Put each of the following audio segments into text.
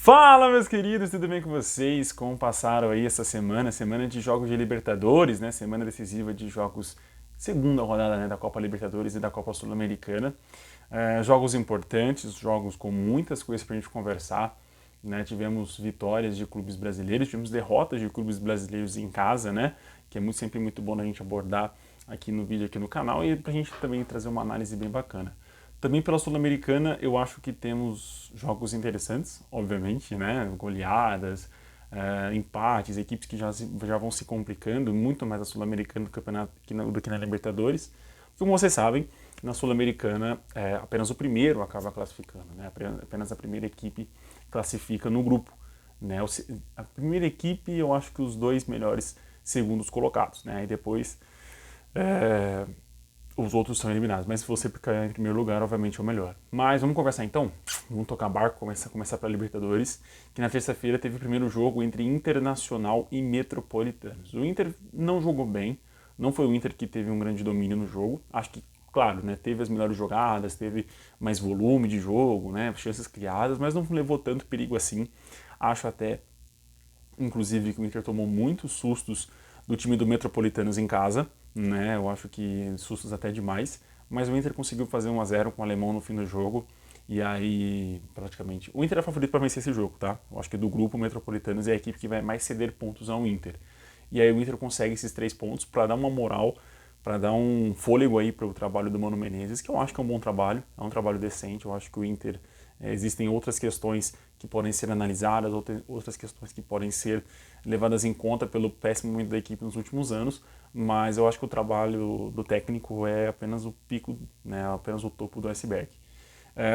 Fala, meus queridos, tudo bem com vocês? Como passaram aí essa semana? Semana de jogos de Libertadores, né? Semana decisiva de jogos, segunda rodada, né, da Copa Libertadores e da Copa Sul-Americana. Jogos importantes, jogos com muitas coisas pra gente conversar, né? Tivemos vitórias de clubes brasileiros, tivemos derrotas de clubes brasileiros em casa, né? Que é sempre muito bom a gente abordar aqui no vídeo, aqui no canal, e pra gente também trazer uma análise bem bacana. Também pela Sul-Americana, eu acho que temos jogos interessantes, obviamente, né? Goleadas, empates, equipes que já vão se complicando, muito mais na Sul-Americana do campeonato do que na Libertadores. Como vocês sabem, na Sul-Americana, apenas o primeiro acaba classificando, né? Apenas a primeira equipe classifica no grupo. Né? A primeira equipe, eu acho que os dois melhores segundos colocados, né? E depois os outros são eliminados. Mas se você ficar em primeiro lugar, obviamente é o melhor. Mas vamos conversar então? Vamos tocar barco, começar para Libertadores, que na terça-feira teve o primeiro jogo entre Internacional e Metropolitanos. O Inter não jogou bem, não foi o Inter que teve um grande domínio no jogo. Acho que, claro, né, teve as melhores jogadas, teve mais volume de jogo, né, chances criadas, mas não levou tanto perigo assim. Acho até, inclusive, que o Inter tomou muitos sustos do time do Metropolitanos em casa, né? Eu acho que sustos até demais, mas o Inter conseguiu fazer 1-0 com o alemão no fim do jogo. E aí, praticamente, o Inter é favorito para vencer esse jogo, tá? Eu acho que do grupo, o Metropolitanos é a equipe que vai mais ceder pontos ao Inter. E aí o Inter consegue esses 3 pontos para dar uma moral, para dar um fôlego aí para o trabalho do Mano Menezes, que eu acho que é um bom trabalho, é um trabalho decente. Eu acho que o Inter, existem outras questões que podem ser analisadas, outras questões que podem ser levadas em conta pelo péssimo momento da equipe nos últimos anos, mas eu acho que o trabalho do técnico é apenas o pico, né, apenas o topo do iceberg.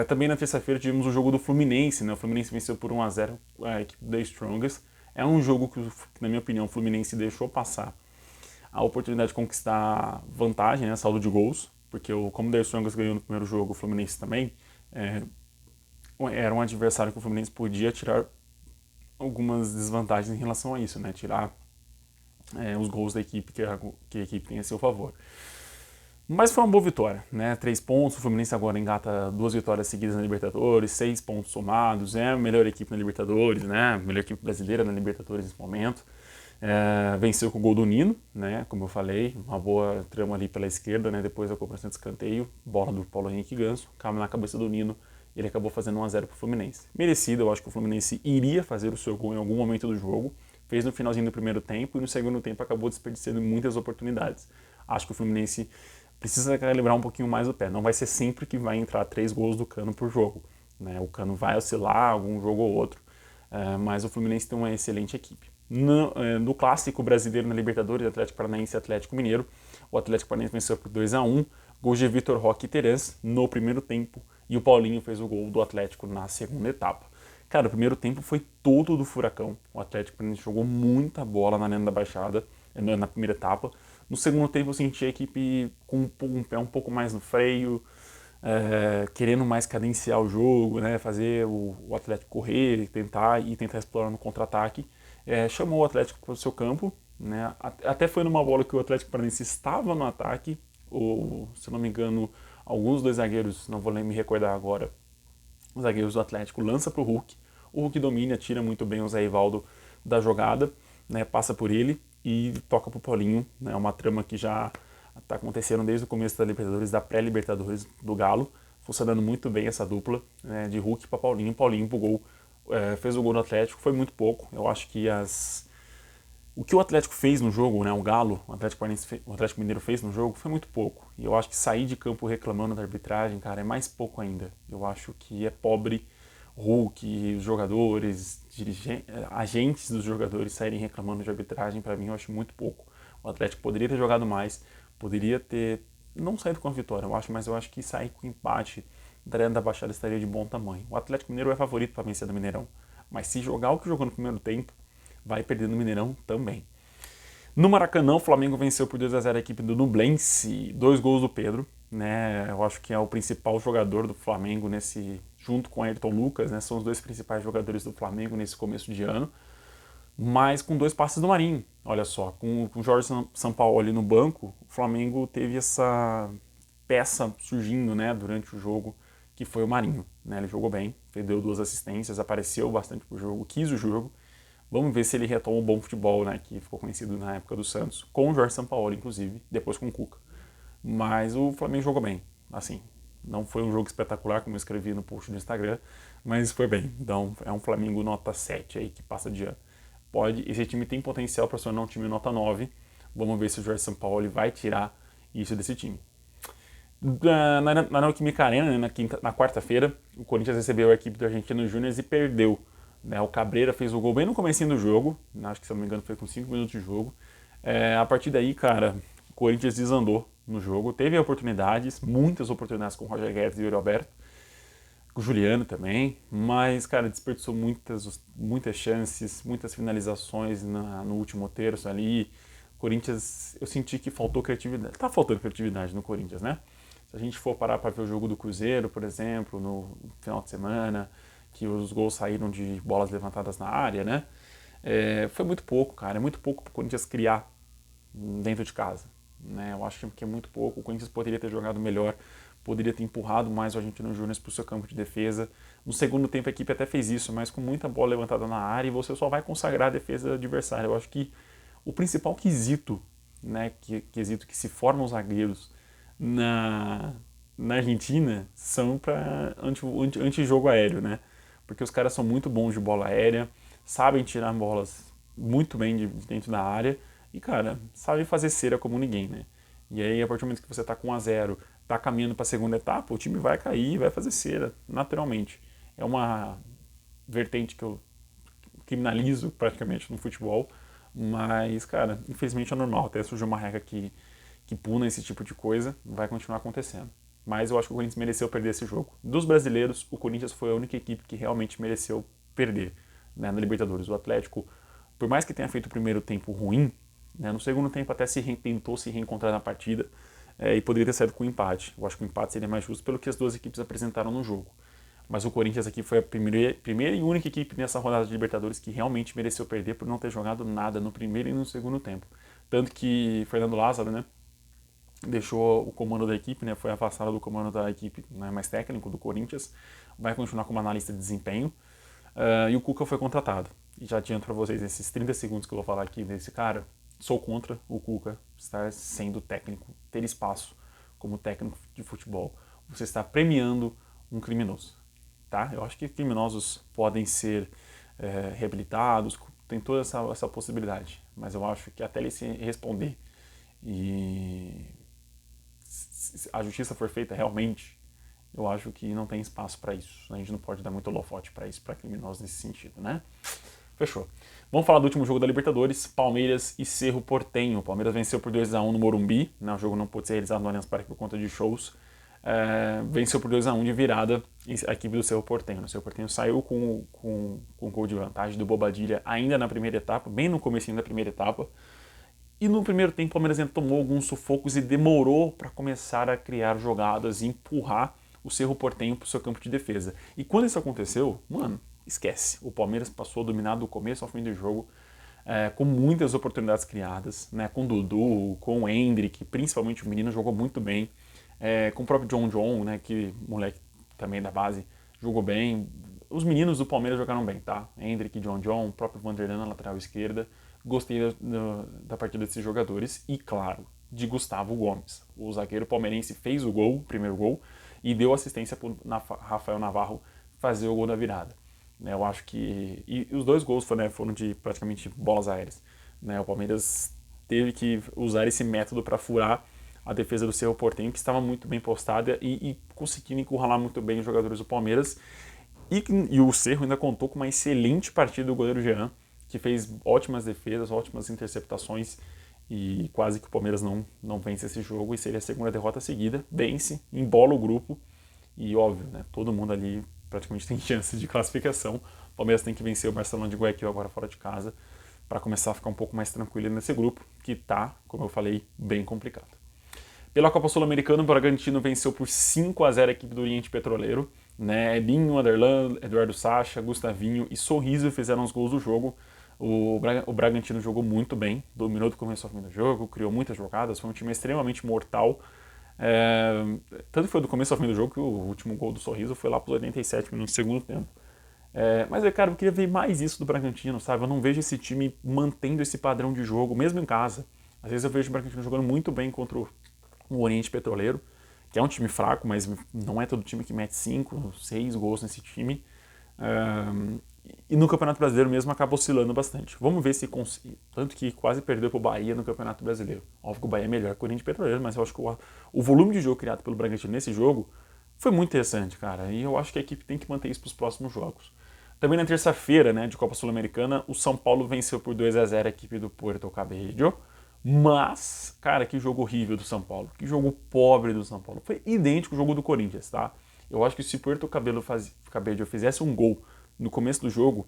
Também na terça-feira tivemos o jogo do Fluminense, né? O Fluminense venceu por 1-0 a equipe da Strongest. É um jogo que, na minha opinião, o Fluminense deixou passar a oportunidade de conquistar vantagem, né, saldo de gols, porque como o The Strongest ganhou no primeiro jogo, o Fluminense também, era um adversário que o Fluminense podia tirar algumas desvantagens em relação a isso, né, tirar os gols da equipe que a equipe tem a seu favor. Mas foi uma boa vitória, né? 3 pontos, o Fluminense agora engata 2 vitórias seguidas na Libertadores, 6 pontos somados, é a melhor equipe na Libertadores, né? A melhor equipe brasileira na Libertadores nesse momento. Venceu com o gol do Nino, né? Como eu falei, uma boa trama ali pela esquerda, né? Depois da cobrança de escanteio, bola do Paulo Henrique Ganso, caiu na cabeça do Nino, e ele acabou fazendo 1-0 pro Fluminense. Merecido, eu acho que o Fluminense iria fazer o seu gol em algum momento do jogo, fez no finalzinho do primeiro tempo e no segundo tempo acabou desperdiçando muitas oportunidades. Acho que o Fluminense precisa calibrar um pouquinho mais o pé. Não vai ser sempre que vai entrar 3 gols do Cano por jogo, né? O Cano vai oscilar algum jogo ou outro, mas o Fluminense tem uma excelente equipe. No clássico brasileiro na Libertadores, Atlético Paranaense e Atlético Mineiro, o Atlético Paranaense venceu por 2-1, gols de Vitor Roque e Terence no primeiro tempo, e o Paulinho fez o gol do Atlético na segunda etapa. Cara, o primeiro tempo foi todo do Furacão. O Atlético Paranaense jogou muita bola na Arena da Baixada na primeira etapa. No segundo tempo eu senti a equipe com um pé um pouco mais no freio, querendo mais cadenciar o jogo, né, fazer o Atlético correr, tentar explorar no contra-ataque. Chamou o Atlético para o seu campo, né, até foi numa bola que o Atlético Paranaense estava no ataque, se eu não me engano, alguns dos zagueiros, não vou me recordar agora, os zagueiros do Atlético lança para o Hulk domina, tira muito bem o Zé Ivaldo da jogada, né, passa por ele e toca pro Paulinho, né, uma trama que já está acontecendo desde o começo da Libertadores, da pré-Libertadores do Galo, funcionando muito bem essa dupla, né, de Hulk para Paulinho pro gol, fez o gol do Atlético, foi muito pouco, eu acho que o que o Atlético fez no jogo, né, o Galo, o Atlético Mineiro fez no jogo, foi muito pouco. E eu acho que sair de campo reclamando da arbitragem, cara, é mais pouco ainda. Eu acho que é pobre Hulk, os jogadores, agentes dos jogadores saírem reclamando de arbitragem, para mim eu acho muito pouco. O Atlético poderia ter jogado mais, poderia ter não saído com a vitória, eu acho, mas eu acho que sair com empate da Arena da Baixada estaria de bom tamanho. O Atlético Mineiro é favorito para vencer do Mineirão, mas se jogar o que jogou no primeiro tempo, vai perder no Mineirão também. No Maracanã, o Flamengo venceu por 2-0 a equipe do Nublense, 2 gols do Pedro, né? Eu acho que é o principal jogador do Flamengo junto com Ayrton Lucas, né? São os 2 principais jogadores do Flamengo nesse começo de ano, mas com 2 passes do Marinho. Olha só, com o Jorge Sampaoli no banco, o Flamengo teve essa peça surgindo, né, durante o jogo, que foi o Marinho, né? Ele jogou bem, deu 2 assistências, apareceu bastante pro jogo, quis o jogo. Vamos ver se ele retoma o bom futebol, né, que ficou conhecido na época do Santos, com o Jorge Sampaoli, inclusive, depois com o Cuca. Mas o Flamengo jogou bem, assim, não foi um jogo espetacular, como eu escrevi no post do Instagram, mas foi bem. Então é um Flamengo nota 7 aí, que passa de ano. Esse time tem potencial para se tornar um time nota 9. Vamos ver se o Jorge Sampaoli vai tirar isso desse time. Na Neoquímica Arena, né, na quarta-feira, o Corinthians recebeu a equipe do Argentino Júnior e perdeu. Né, o Cabreira fez o gol bem no comecinho do jogo, acho que se eu não me engano foi com 5 minutos de jogo. A partir daí, cara, o Corinthians desandou no jogo, teve oportunidades, muitas oportunidades com o Roger Guedes e o Yuri Alberto, com o Juliano também, mas, cara, desperdiçou muitas chances, muitas finalizações no último terço ali. O Corinthians, eu senti que faltou criatividade, tá faltando criatividade no Corinthians, né? Se a gente for parar para ver o jogo do Cruzeiro, por exemplo, no final de semana, que os gols saíram de bolas levantadas na área, né? Foi muito pouco, cara. É muito pouco para o Corinthians criar dentro de casa. Né? Eu acho que é muito pouco. O Corinthians poderia ter jogado melhor, poderia ter empurrado mais o Argentino Júnior para o seu campo de defesa. No segundo tempo a equipe até fez isso, mas com muita bola levantada na área e você só vai consagrar a defesa adversária. Eu acho que o principal quesito, né, quesito que se formam os zagueiros na Argentina são para anti-jogo aéreo, né? Porque os caras são muito bons de bola aérea, sabem tirar bolas muito bem de dentro da área e, cara, sabem fazer cera como ninguém, né? E aí, a partir do momento que você tá com 1 a 0, tá caminhando para a segunda etapa, o time vai cair, vai fazer cera, naturalmente. É uma vertente que eu criminalizo praticamente no futebol, mas, cara, infelizmente é normal. Até surgiu uma regra que puna esse tipo de coisa, vai continuar acontecendo. Mas eu acho que o Corinthians mereceu perder esse jogo. Dos brasileiros, o Corinthians foi a única equipe que realmente mereceu perder, né, na Libertadores. O Atlético, por mais que tenha feito o primeiro tempo ruim, né, no segundo tempo até tentou se reencontrar na partida e poderia ter saído com um empate. Eu acho que o empate seria mais justo pelo que as duas equipes apresentaram no jogo. Mas o Corinthians aqui foi a primeira e única equipe nessa rodada de Libertadores que realmente mereceu perder por não ter jogado nada no primeiro e no segundo tempo. Tanto que Fernando Lázaro, né, deixou o comando da equipe, né, foi afastado do comando da equipe, né, mais técnico do Corinthians, vai continuar como analista de desempenho, e o Cuca foi contratado. E já adianto para vocês, nesses 30 segundos que eu vou falar aqui desse cara, sou contra o Cuca estar sendo técnico, ter espaço como técnico de futebol. Você está premiando um criminoso. Tá? Eu acho que criminosos podem ser reabilitados, tem toda essa possibilidade, mas eu acho que até ele se responder e a justiça for feita realmente, eu acho que não tem espaço para isso. A gente não pode dar muito holofote para isso, para criminosos nesse sentido, né? Fechou. Vamos falar do último jogo da Libertadores, Palmeiras e Cerro Porteño. O Palmeiras venceu por 2-1 no Morumbi, né? O jogo não pôde ser realizado no Allianz Parque por conta de shows. Venceu por 2-1 de virada a equipe do Cerro Porteño. O Cerro Porteño saiu com gol de vantagem do Bobadilla ainda na primeira etapa, bem no comecinho da primeira etapa. E no primeiro tempo o Palmeiras ainda tomou alguns sufocos e demorou para começar a criar jogadas e empurrar o Cerro Porteño para o seu campo de defesa. E quando isso aconteceu, mano, esquece. O Palmeiras passou a dominar do começo ao fim do jogo, com muitas oportunidades criadas, né, com o Dudu, com o Endrick, principalmente o menino jogou muito bem, com o próprio John, né, que moleque também da base jogou bem. Os meninos do Palmeiras jogaram bem, tá? Endrick, John, o próprio Vanderlan na lateral esquerda. Gostei da partida desses jogadores e, claro, de Gustavo Gomes. O zagueiro palmeirense fez o primeiro gol, e deu assistência para Rafael Navarro fazer o gol da virada. Eu acho que... E os 2 gols foram de praticamente bolas aéreas. O Palmeiras teve que usar esse método para furar a defesa do Cerro Porteño, que estava muito bem postada e conseguindo encurralar muito bem os jogadores do Palmeiras. E o Cerro ainda contou com uma excelente partida do goleiro Jean, que fez ótimas defesas, ótimas interceptações, e quase que o Palmeiras não vence esse jogo, e seria a segunda derrota seguida. Vence, embola o grupo, e óbvio, né, todo mundo ali praticamente tem chance de classificação. O Palmeiras tem que vencer o Barcelona de Guayaquil agora fora de casa, para começar a ficar um pouco mais tranquilo nesse grupo, que está, como eu falei, bem complicado. Pela Copa Sul-Americana, o Bragantino venceu por 5-0 a equipe do Oriente Petroleiro. Né? Elinho, Aderlan, Eduardo Sacha, Gustavinho e Sorriso fizeram os gols do jogo. O Bragantino jogou muito bem, dominou do começo ao fim do jogo, criou muitas jogadas, foi um time extremamente mortal. Tanto que foi do começo ao fim do jogo que o último gol do Sorriso foi lá para os 87 minutos do segundo tempo. Mas, cara, eu queria ver mais isso do Bragantino, sabe? Eu não vejo esse time mantendo esse padrão de jogo, mesmo em casa. Às vezes eu vejo o Bragantino jogando muito bem contra o Oriente Petroleiro, que é um time fraco, mas não é todo time que mete 5, 6 gols nesse time. E no Campeonato Brasileiro mesmo acaba oscilando bastante. Vamos ver se consegue. Tanto que quase perdeu para o Bahia no Campeonato Brasileiro. Óbvio que o Bahia é melhor que o Oriente Petroleiro, mas eu acho que o volume de jogo criado pelo Bragantino nesse jogo foi muito interessante, cara. E eu acho que a equipe tem que manter isso para os próximos jogos. Também na terça-feira, né, de Copa Sul-Americana, o São Paulo venceu por 2-0 a equipe do Puerto Cabello. Mas, cara, que jogo horrível do São Paulo. Que jogo pobre do São Paulo. Foi idêntico ao jogo do Corinthians, tá? Eu acho que se o Puerto Cabello fizesse um gol no começo do jogo,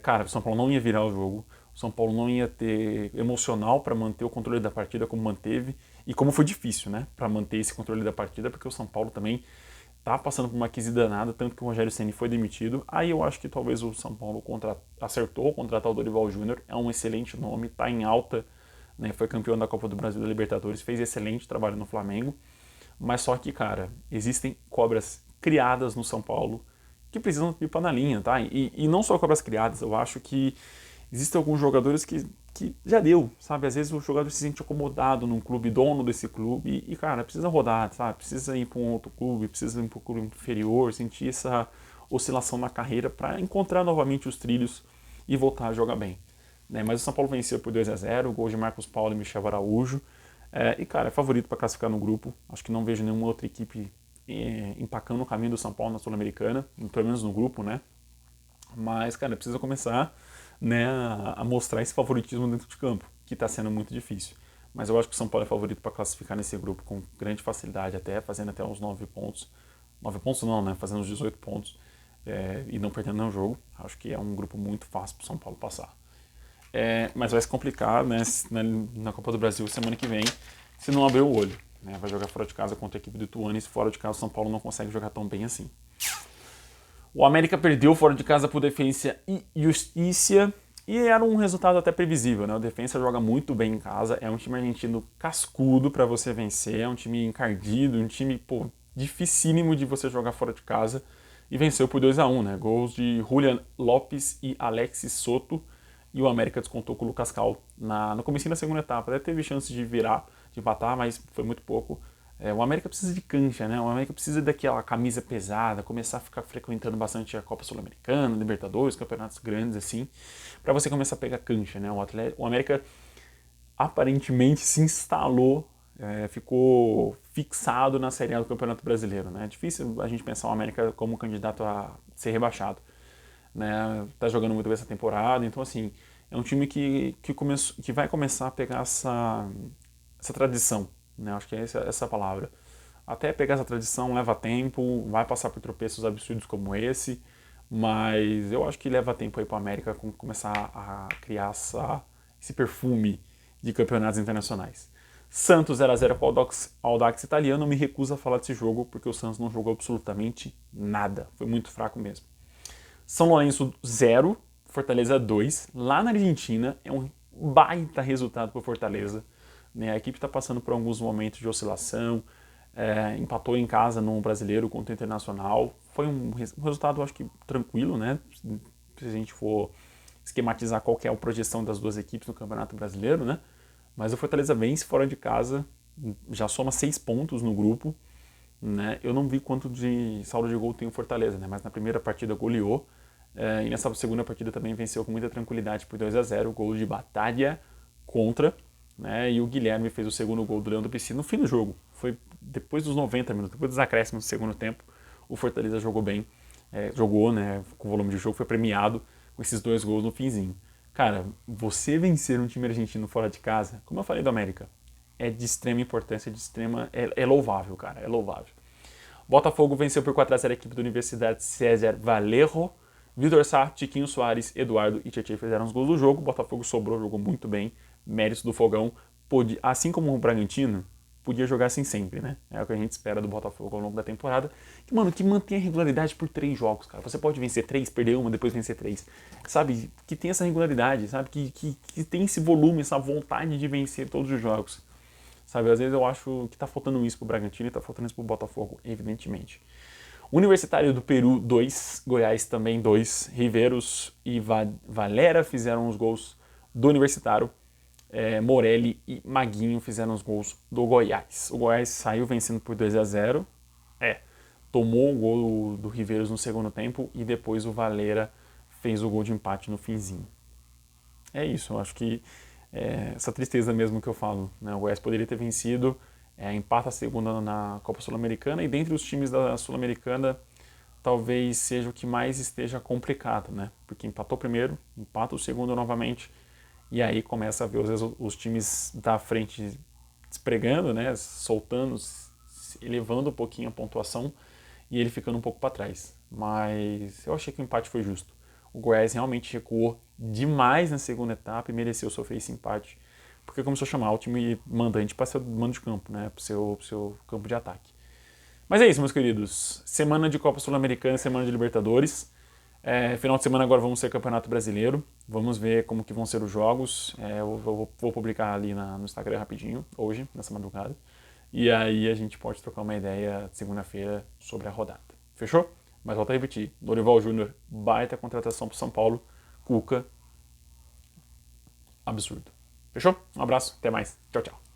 cara, o São Paulo não ia virar o jogo. O São Paulo não ia ter emocional para manter o controle da partida como manteve. E como foi difícil, né? Para manter esse controle da partida, porque o São Paulo também tá passando por uma crise danada, tanto que o Rogério Ceni foi demitido. Aí eu acho que talvez o São Paulo acertou contratar o Dorival Júnior, é um excelente nome, tá em alta, né? Foi campeão da Copa do Brasil e da Libertadores, fez excelente trabalho no Flamengo. Mas só que, cara, existem cobras criadas no São Paulo que precisam ir para na linha, tá? E não só cobras criadas, eu acho que existem alguns jogadores que já deu, sabe? Às vezes o jogador se sente acomodado num clube, dono desse clube, e cara, precisa rodar, sabe? Precisa ir para um outro clube, precisa ir para um clube inferior, sentir essa oscilação na carreira para encontrar novamente os trilhos e voltar a jogar bem. Né? Mas o São Paulo venceu por 2-0, gol de Marcos Paulo e Michel Araújo. E, cara, é favorito para classificar no grupo. Acho que não vejo nenhuma outra equipe empacando o caminho do São Paulo na Sul-Americana, pelo menos no grupo, né? Mas, cara, precisa começar, né, a mostrar esse favoritismo dentro de campo, que está sendo muito difícil. Mas eu acho que o São Paulo é favorito para classificar nesse grupo com grande facilidade, até fazendo até uns 9 pontos. 9 pontos não, né? Fazendo uns 18 pontos e não perdendo nenhum jogo. Acho que é um grupo muito fácil para o São Paulo passar. Mas vai se complicar, né, na Copa do Brasil semana que vem, se não abrir o olho. Né? Vai jogar fora de casa contra a equipe do Ituano e fora de casa o São Paulo não consegue jogar tão bem assim. O América perdeu fora de casa por Defensa e Justiça e era um resultado até previsível, né? O Defensa joga muito bem em casa, é um time argentino cascudo para você vencer, é um time encardido, um time dificílimo de você jogar fora de casa e venceu por 2-1, né? Gols de Julian Lopes e Alexis Soto e o América descontou com o Lucas Cal no comecinho da segunda etapa. Até teve chance de virar, de empatar, mas foi muito pouco. O América precisa de cancha, né? O América precisa daquela camisa pesada, começar a ficar frequentando bastante a Copa Sul-Americana, Libertadores, campeonatos grandes assim, para você começar a pegar cancha, né? O América aparentemente se instalou, ficou fixado na Série A do Campeonato Brasileiro, né? É difícil a gente pensar o América como candidato a ser rebaixado, né? Tá jogando muito bem essa temporada, então assim, é um time que vai começar a pegar essa tradição, né? Acho que é essa a palavra. Até pegar essa tradição leva tempo, vai passar por tropeços absurdos como esse, mas eu acho que leva tempo aí para a América começar a criar esse perfume de campeonatos internacionais. Santos 0-0 com o Audax italiano, me recuso a falar desse jogo porque o Santos não jogou absolutamente nada, foi muito fraco mesmo. São Lourenço 0, Fortaleza 2, lá na Argentina, é um baita resultado para o Fortaleza. Né? A equipe está passando por alguns momentos de oscilação, empatou em casa no Brasileiro contra o Internacional. Foi um resultado, acho que, tranquilo, né? Se a gente for esquematizar qual que é a projeção das duas equipes no Campeonato Brasileiro, né? Mas o Fortaleza vence fora de casa, já soma 6 pontos no grupo. Né? Eu não vi quanto de saldo de gol tem o Fortaleza, né? Mas na primeira partida goleou, e nessa segunda partida também venceu com muita tranquilidade por 2-0, gol de Batalha contra, né? E o Guilherme fez o segundo gol do Leandro Piscina no fim do jogo. Foi depois dos 90 minutos, depois dos acréscimos do segundo tempo, o Fortaleza jogou bem, jogou, né, com o volume de jogo, foi premiado com esses 2 gols no finzinho. Cara, você vencer um time argentino fora de casa, como eu falei do América, é de extrema importância, é louvável, cara, é louvável. Botafogo venceu por 4-0 a equipe da Universidade César Vallejo. Vitor Sá, Tiquinho Soares, Eduardo e Tietchan fizeram os gols do jogo. Botafogo sobrou, jogou muito bem. Méritos do Fogão. Assim como o Bragantino, podia jogar assim sempre, né? É o que a gente espera do Botafogo ao longo da temporada. Que mantém a regularidade por 3 jogos, cara. Você pode vencer 3, perder uma, depois vencer 3. Sabe? Que tem essa regularidade, sabe? Que tem esse volume, essa vontade de vencer todos os jogos. sabe? Às vezes eu acho que tá faltando isso pro Bragantino e tá faltando isso pro Botafogo, evidentemente. Universitário do Peru, 2. Goiás também, 2. Riveiros e Valera fizeram os gols do Universitário. Morelli e Maguinho fizeram os gols do Goiás. O Goiás saiu vencendo por 2-0. Tomou o gol do Riveiros no segundo tempo e depois o Valera fez o gol de empate no finzinho. É isso, eu acho que essa tristeza mesmo que eu falo, né? O Goiás poderia ter vencido, empata a segunda na Copa Sul-Americana e dentre os times da Sul-Americana talvez seja o que mais esteja complicado, né? Porque empatou o primeiro, empata o segundo novamente e aí começa a ver os times da frente despregando, né? Soltando, elevando um pouquinho a pontuação e ele ficando um pouco para trás. Mas eu achei que o empate foi justo. O Goiás realmente recuou demais na segunda etapa e mereceu sofrer esse empate, porque começou a chamar o time mandante para ser mando de campo, né, para o seu campo de ataque. Mas é isso, meus queridos. Semana de Copa Sul-Americana, semana de Libertadores. Final de semana agora vamos ter Campeonato Brasileiro. Vamos ver como que vão ser os jogos. Eu vou publicar ali no Instagram rapidinho, hoje, nessa madrugada. E aí a gente pode trocar uma ideia segunda-feira sobre a rodada. Fechou? Mas volto a repetir. Dorival Júnior, baita contratação para São Paulo. Cuca, absurdo. Fechou? Um abraço, até mais. Tchau, tchau.